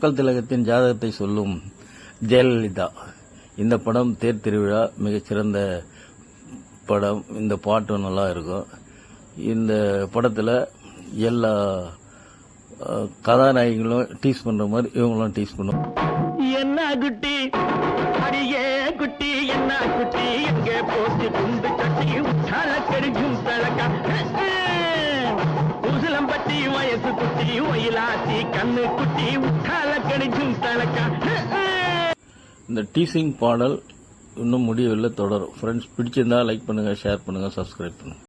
மக்கள் திலகத்தின் ஜாதகத்தை சொல்லும் ஜெயலலிதா. இந்த படம் தேர் திருவிழா மிகச்சிறந்த படம். இந்த பாட்டு நல்லா இருக்கும். இந்த படத்தில் எல்லா கதாநாயகிகளும் டீஸ் பண்ற மாதிரி இவங்களும் டீஸ் பண்ணும். என்ன குட்டி அடியே குட்டி என்ன குட்டி எங்கே போச்சு குண்டு கட்டி உச்சால கெடுக்கும் தலக்கா உசிலம்பட்டி வயசு குட்டி ஒயிலாத்தி கண்ணு குட்டி உச்சால கெடுக்கும் தலக்கா. இந்த டீசிங் பாடல் இன்னும் முடியவில்லை, தொடரும். ஃப்ரெண்ட்ஸ், பிடிச்சிருந்தா லைக் பண்ணுங்க, ஷேர் பண்ணுங்க, சப்ஸ்கிரைப் பண்ணுங்க.